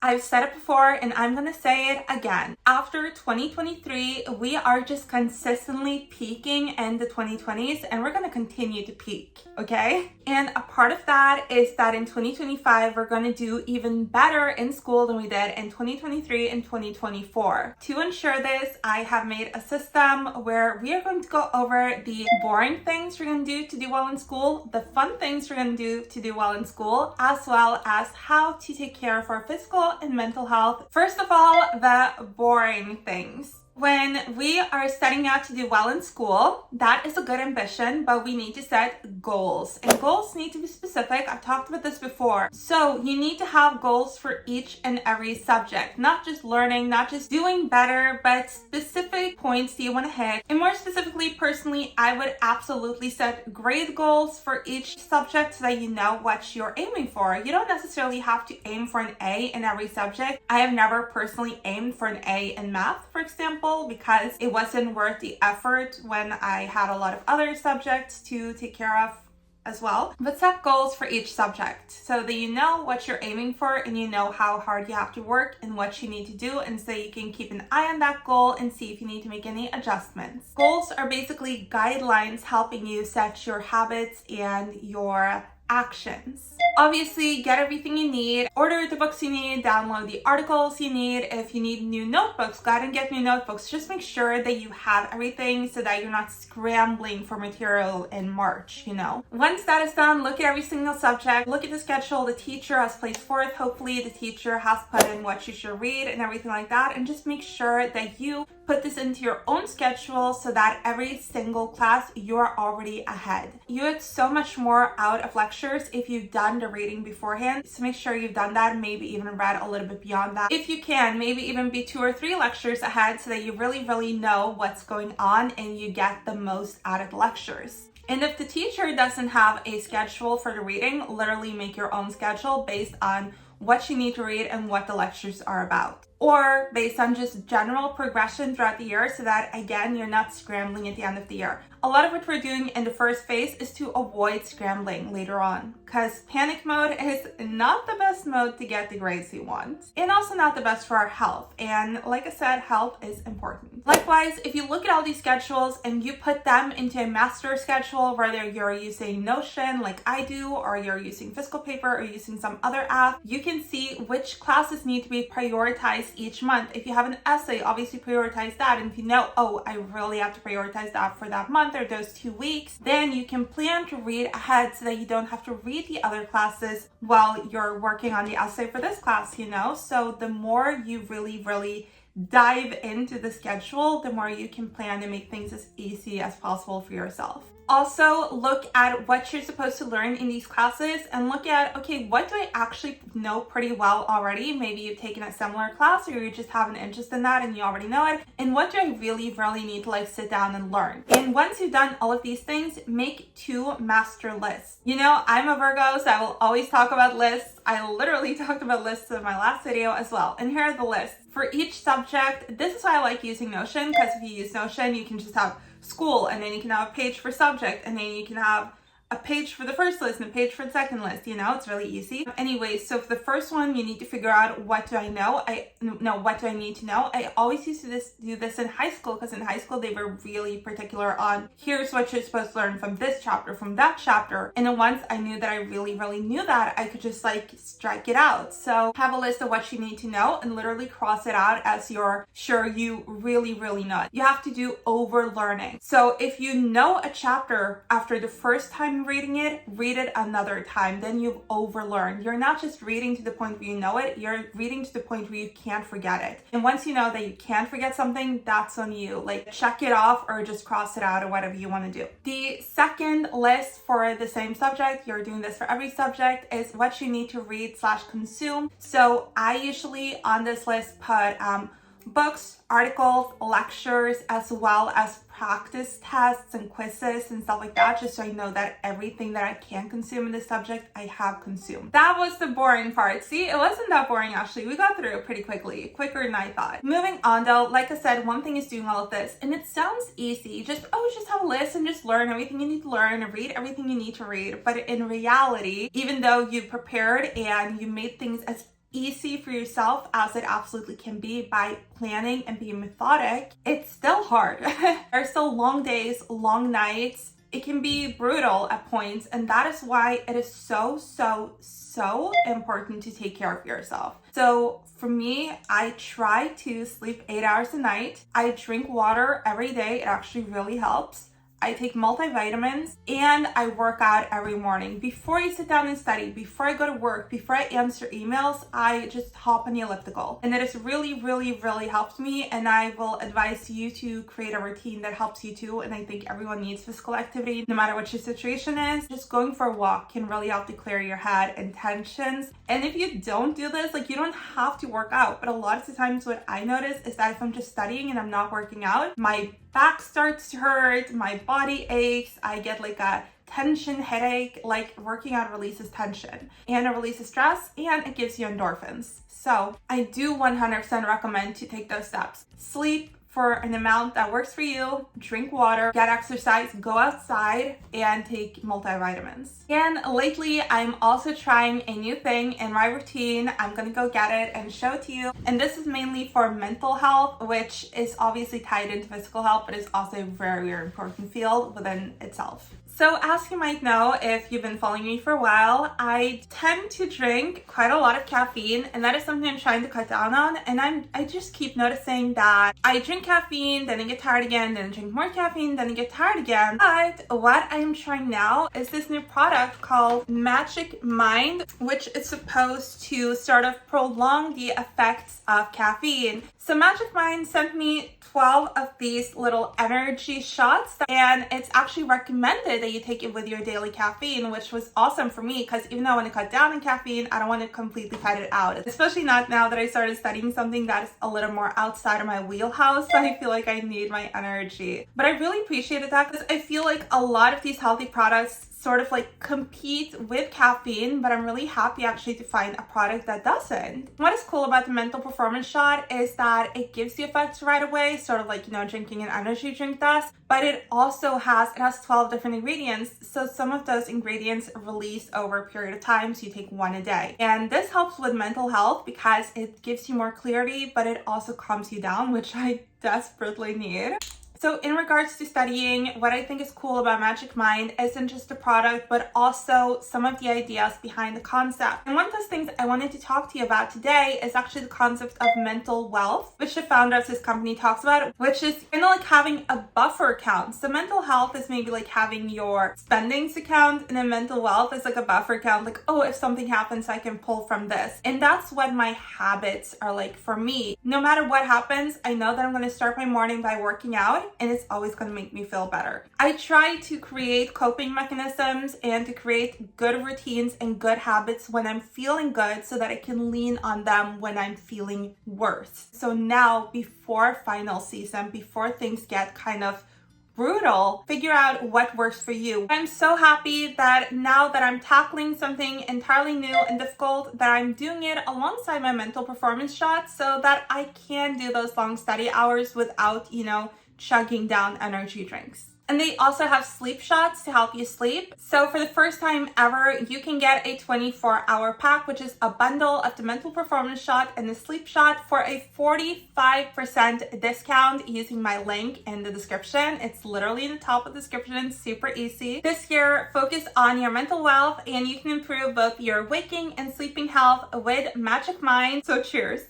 I've said it before and I'm gonna say it again. After 2023, we are just consistently peaking in the 2020s and we're gonna continue to peak, okay? And a part of that is that in 2025, we're gonna do even better in school than we did in 2023 and 2024. To ensure this, I have made a system where we are going to go over the boring things we're gonna do to do well in school, the fun things we're gonna do to do well in school, as well as how to take care of our physical and mental health. First of all, the boring things. When we are setting out to do well in school, that is a good ambition, but we need to set goals. And goals need to be specific. I've talked about this before. So you need to have goals for each and every subject, not just learning, not just doing better, but specific points that you want to hit. And more specifically, personally, I would absolutely set grade goals for each subject so that you know what you're aiming for. You don't necessarily have to aim for an A in every subject. I have never personally aimed for an A in math, for example, because it wasn't worth the effort when I had a lot of other subjects to take care of as well. But set goals for each subject so that you know what you're aiming for and you know how hard you have to work and what you need to do, and so you can keep an eye on that goal and see if you need to make any adjustments. Goals are basically guidelines helping you set your habits and your actions. Obviously, get everything you need, order the books you need, download the articles you need. If you need new notebooks, go ahead and get new notebooks. Just make sure that you have everything so that you're not scrambling for material in March, you know. Once that is done, look at every single subject, look at the schedule the teacher has placed forth. Hopefully the teacher has put in what you should read and everything like that, and just make sure that you put this into your own schedule so that every single class you're already ahead. You get so much more out of lectures if you've done the reading beforehand, so make sure you've done that, maybe even read a little bit beyond that. If you can, maybe even be 2 or 3 lectures ahead so that you really know what's going on and you get the most out of the lectures. And if the teacher doesn't have a schedule for the reading, literally make your own schedule based on what you need to read and what the lectures are about, or based on just general progression throughout the year so that, again, you're not scrambling at the end of the year. A lot of what we're doing in the first phase is to avoid scrambling later on, because panic mode is not the best mode to get the grades you want, and also not the best for our health. And like I said, health is important. Likewise, if you look at all these schedules and you put them into a master schedule, whether you're using Notion like I do, or you're using physical paper or using some other app, you can see which classes need to be prioritized each month. If you have an essay, obviously prioritize that. And if you know, oh, I really have to prioritize that for that month or those 2 weeks, then you can plan to read ahead so that you don't have to read the other classes while you're working on the essay for this class, you know? So the more you really dive into the schedule, the more you can plan to make things as easy as possible for yourself. Also, look at what you're supposed to learn in these classes and look at, okay, what do I actually know pretty well already? Maybe you've taken a similar class or you just have an interest in that and you already know it. And what do I really need to sit down and learn? And once you've done all of these things, make 2 master lists. You know, I'm a Virgo, so I will always talk about lists. I literally talked about lists in my last video as well. And here are the lists. For each subject, this is why I like using Notion, because if you use Notion, you can just have school, and then you can have a page for subject, and then you can have a page for the first list and a page for the second list, you know, it's really easy. Anyway, so for the first one, you need to figure out what do I know? What do I need to know? I always used to do this in high school, because in high school, they were really particular on here's what you're supposed to learn from this chapter, from that chapter. And then once I knew that I really knew that, I could just strike it out. So have a list of what you need to know and literally cross it out as you're sure you really know it. You have to do over learning. So if you know a chapter after the first time reading it, read it another time, then you've overlearned. You're not just reading to the point where you know it, you're reading to the point where you can't forget it. And once you know that you can't forget something, that's on you. Check it off or just cross it out or whatever you want to do. The second list for the same subject, you're doing this for every subject, is what you need to read/consume. So I usually on this list put books, articles, lectures, as well as practice tests and quizzes and stuff like that, just so I know that everything that I can consume in this subject, I have consumed. That was the boring part. See, it wasn't that boring actually. We got through it pretty quickly, quicker than I thought. Moving on though, like I said, one thing is doing all of this, and it sounds easy. Just have a list and just learn everything you need to learn and read everything you need to read. But in reality, even though you prepared and you made things as easy for yourself as it absolutely can be by planning and being methodic, it's still hard. There are still long days, long nights. It can be brutal at points, and that is why it is so important to take care of yourself. So for me, I try to sleep 8 hours a night. I drink water every day. It actually really helps. I take multivitamins, and I work out every morning. Before I sit down and study, before I go to work, before I answer emails, I just hop on the elliptical. And that has really helped me, and I will advise you to create a routine that helps you too. And I think everyone needs physical activity, no matter what your situation is. Just going for a walk can really help to clear your head and tensions. And if you don't do this, like, you don't have to work out, but a lot of the times what I notice is that if I'm just studying and I'm not working out, my back starts to hurt, my body aches, I get like a tension headache. Like, working out releases tension and it releases stress and it gives you endorphins. So I do 100% recommend to take those steps. Sleep for an amount that works for you, drink water, get exercise, go outside, and take multivitamins. And lately, I'm also trying a new thing in my routine. I'm gonna go get it and show it to you. And this is mainly for mental health, which is obviously tied into physical health, but is also a very important field within itself. So as you might know, if you've been following me for a while, I tend to drink quite a lot of caffeine, and that is something I'm trying to cut down on. And I just keep noticing that I drink caffeine, then I get tired again, then I drink more caffeine, then I get tired again. But what I'm trying now is this new product called Magic Mind, which is supposed to sort of prolong the effects of caffeine. So Magic Mind sent me 12 of these little energy shots, and it's actually recommended that you take it with your daily caffeine, which was awesome for me because even though I want to cut down on caffeine, I don't want to completely cut it out, especially not now that I started studying something that is a little more outside of my wheelhouse. So I feel like I need my energy. But I really appreciated that because I feel like a lot of these healthy products sort of like compete with caffeine, but I'm really happy actually to find a product that doesn't. What is cool about the mental performance shot is that it gives you effects right away, sort of like, you know, drinking an energy drink does, but it also has 12 different ingredients. So some of those ingredients release over a period of time, so you take one a day. And this helps with mental health because it gives you more clarity, but it also calms you down, which I desperately need. So in regards to studying, what I think is cool about Magic Mind isn't just the product, but also some of the ideas behind the concept. And one of those things I wanted to talk to you about today is actually the concept of mental wealth, which the founder of this company talks about, which is kind of like having a buffer account. So mental health is maybe like having your spendings account, and then mental wealth is like a buffer account, like, oh, if something happens, I can pull from this. And that's what my habits are like for me. No matter what happens, I know that I'm going to start my morning by working out, and it's always going to make me feel better. I try to create coping mechanisms and to create good routines and good habits when I'm feeling good so that I can lean on them when I'm feeling worse. So now, before final season, before things get kind of brutal, figure out what works for you. I'm so happy that now that I'm tackling something entirely new and difficult, that I'm doing it alongside my mental performance shots so that I can do those long study hours without, you know, chugging down energy drinks. And they also have sleep shots to help you sleep. So for the first time ever, you can get a 24-hour pack, which is a bundle of the mental performance shot and the sleep shot for a 45% discount using my link in the description. It's literally in the top of the description, super easy. This year, focus on your mental wealth and you can improve both your waking and sleeping health with Magic Mind. So cheers.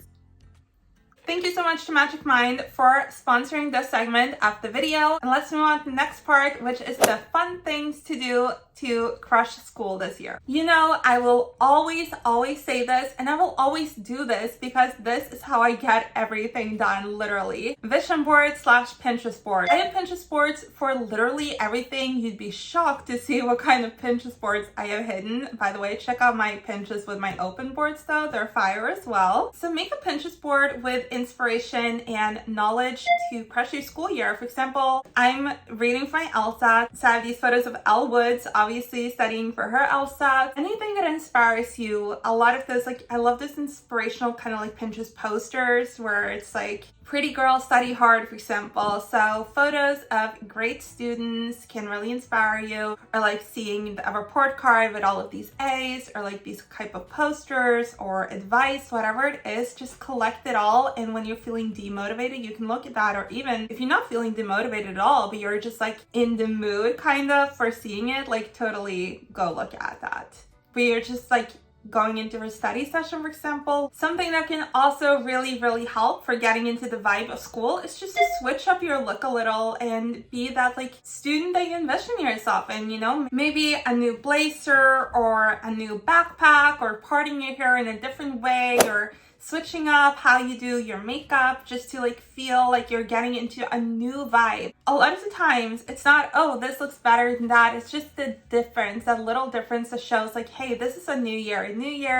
Thank you so much to Magic Mind for sponsoring this segment of the video. And let's move on to the next part, which is the fun things to do to crush school this year. You know, I will always say this, and I will always do this because this is how I get everything done, literally. Vision board / Pinterest board. I have Pinterest boards for literally everything. You'd be shocked to see what kind of Pinterest boards I have hidden. By the way, check out my Pinterest with my open boards though. They're fire as well. So make a Pinterest board with inspiration and knowledge to crush your school year. For example, I'm reading for my LSAT, so I have these photos of Elle Woods, obviously studying for her LSAT. Anything that inspires you. A lot of those, like, I love this inspirational kind of like Pinterest posters where it's like, pretty girls study hard, for example. So photos of great students can really inspire you, or like seeing a report card with all of these A's, or like these type of posters or advice, whatever it is, just collect it all. And when you're feeling demotivated, you can look at that. Or even if you're not feeling demotivated at all, but you're just like in the mood kind of for seeing it, like totally go look at that. But you're just like going into a study session, for example. Something that can also really help for getting into the vibe of school is just to switch up your look a little and be that like student that you envision yourself in, you know, maybe a new blazer or a new backpack, or parting your hair in a different way, or switching up how you do your makeup just to like feel like you're getting into a new vibe. A lot of the times it's not, oh, this looks better than that. It's just the difference, that little difference that shows like, hey, this is a new year,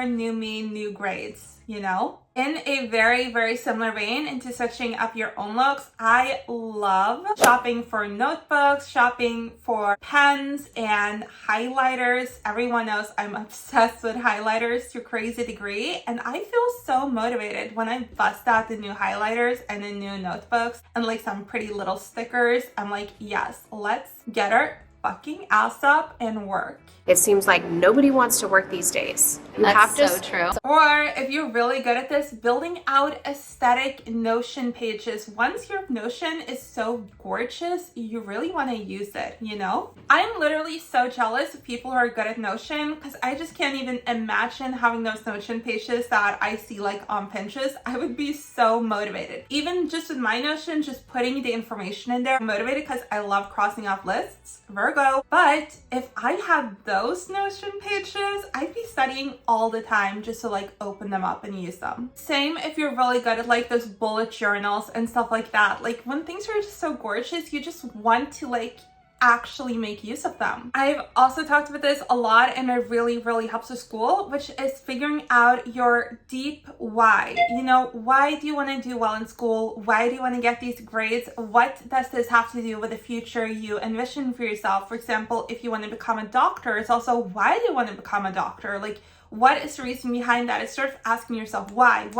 new me, new grades, you know? In a very similar vein into switching up your own looks, I love shopping for notebooks, shopping for pens and highlighters. Everyone knows I'm obsessed with highlighters to a crazy degree, and I feel so motivated when I bust out the new highlighters and the new notebooks and like some pretty little stickers. I'm like, yes, let's get our fucking ass up and work. It seems like nobody wants to work these days. That's so true. Or if you're really good at this, building out aesthetic Notion pages. Once your Notion is so gorgeous, you really want to use it, you know? I'm literally so jealous of people who are good at Notion, because I just can't even imagine having those Notion pages that I see like on Pinterest. I would be so motivated. Even just with my Notion, just putting the information in there, I'm motivated because I love crossing off lists, Virgo. But if I had those Notion pages, I'd be studying all the time just to like open them up and use them. Same if you're really good at like those bullet journals and stuff like that. Like when things are just so gorgeous, you just want to like actually make use of them. I've also talked about this a lot, and it really helps with school, which is figuring out your deep why. You know, why do you want to do well in school? Why do you want to get these grades? What does this have to do with the future you envision for yourself? For example, if you want to become a doctor, it's also why do you want to become a doctor? Like, what is the reason behind that? It's sort of asking yourself why,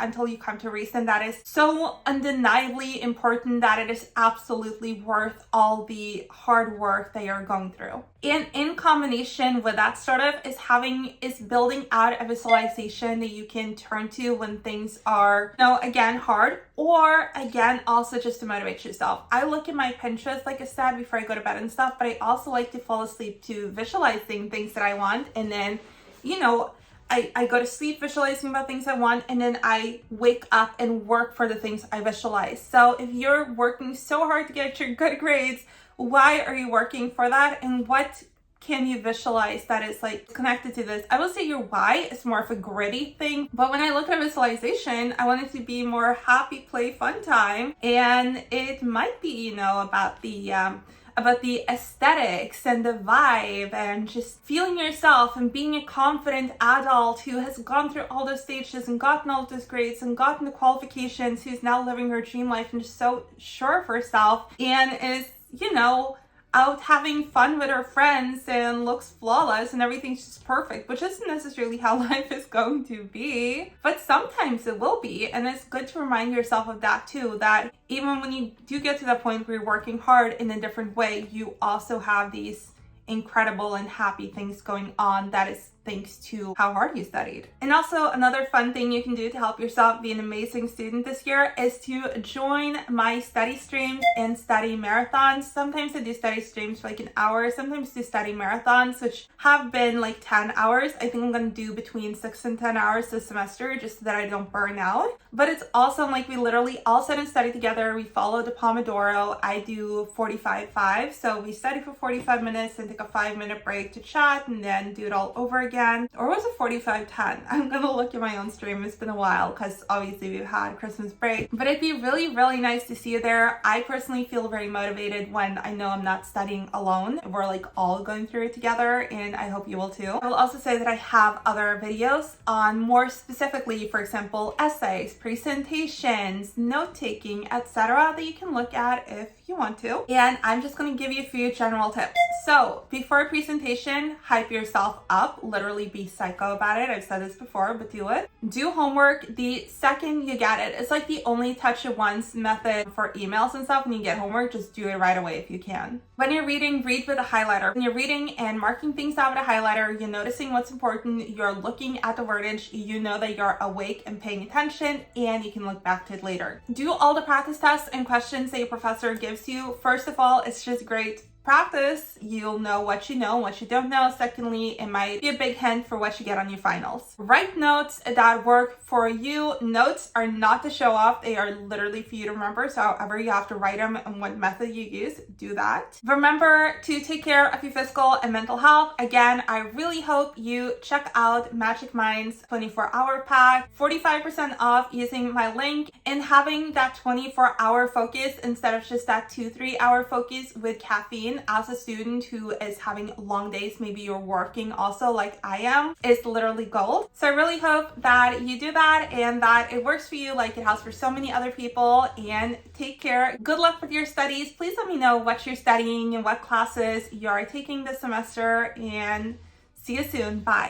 until you come to a reason that is so undeniably important that it is absolutely worth all the hard work that you're going through. And in combination with that sort of is building out a visualization that you can turn to when things are, you know, again, hard, or again, also just to motivate yourself. I look at my Pinterest, like I said, before I go to bed and stuff, but I also like to fall asleep to visualizing things that I want, and then, you know, I go to sleep visualizing about things I want, and then I wake up and work for the things I visualize. So if you're working so hard to get your good grades, why are you working for that? And what can you visualize that is like connected to this? I will say your why is more of a gritty thing, but when I look at visualization, I want it to be more happy, play, fun time. And it might be, you know, about the aesthetics and the vibe and just feeling yourself and being a confident adult who has gone through all those stages and gotten all those grades and gotten the qualifications, who's now living her dream life and just so sure of herself and is, you know, out having fun with her friends and looks flawless and everything's just perfect, which isn't necessarily how life is going to be, but sometimes it will be. And it's good to remind yourself of that too, that even when you do get to that point where you're working hard in a different way, you also have these incredible and happy things going on that is thanks to how hard you studied. And also another fun thing you can do to help yourself be an amazing student this year is to join my study streams and study marathons. Sometimes I do study streams for like an hour, sometimes do study marathons, which have been like 10 hours. I think I'm gonna do between 6 and 10 hours this semester just so that I don't burn out. But it's awesome, like we literally all sit and study together. We follow the Pomodoro. I do 45-5. So we study for 45 minutes and take a 5-minute break to chat and then do it all over again. again, or was it 45:10? I'm gonna look at my own stream. It's been a while because obviously we've had Christmas break, but it'd be really, really nice to see you there. I personally feel very motivated when I know I'm not studying alone. We're like all going through it together, and I hope you will too. I will also say that I have other videos on more specifically, for example, essays, presentations, note-taking, etc. that you can look at if you want to. And I'm just going to give you a few general tips. So before a presentation, hype yourself up, literally be psycho about it. I've said this before, but do it. Do homework the second you get it. It's like the only touch it once method for emails and stuff. When you get homework, just do it right away if you can. When you're reading, read with a highlighter. When you're reading and marking things out with a highlighter, you're noticing what's important, you're looking at the wordage, you know that you're awake and paying attention, and you can look back to it later. Do all the practice tests and questions that your professor gives you. First of all, it's just great practice. You'll know what you know and what you don't know. Secondly, it might be a big hint for what you get on your finals. Write notes that work for you. Notes are not to show off. They are literally for you to remember. So however you have to write them and what method you use, do that. Remember to take care of your physical and mental health. Again, I really hope you check out Magic Mind's 24-hour pack, 45% off using my link, and having that 24-hour focus instead of just that 2-3 hour focus with caffeine. As a student who is having long days, maybe you're working also like I am, is literally gold. So I really hope that you do that and that it works for you like it has for so many other people. And take care. Good luck with your studies. Please let me know what you're studying and what classes you are taking this semester, and see you soon. Bye.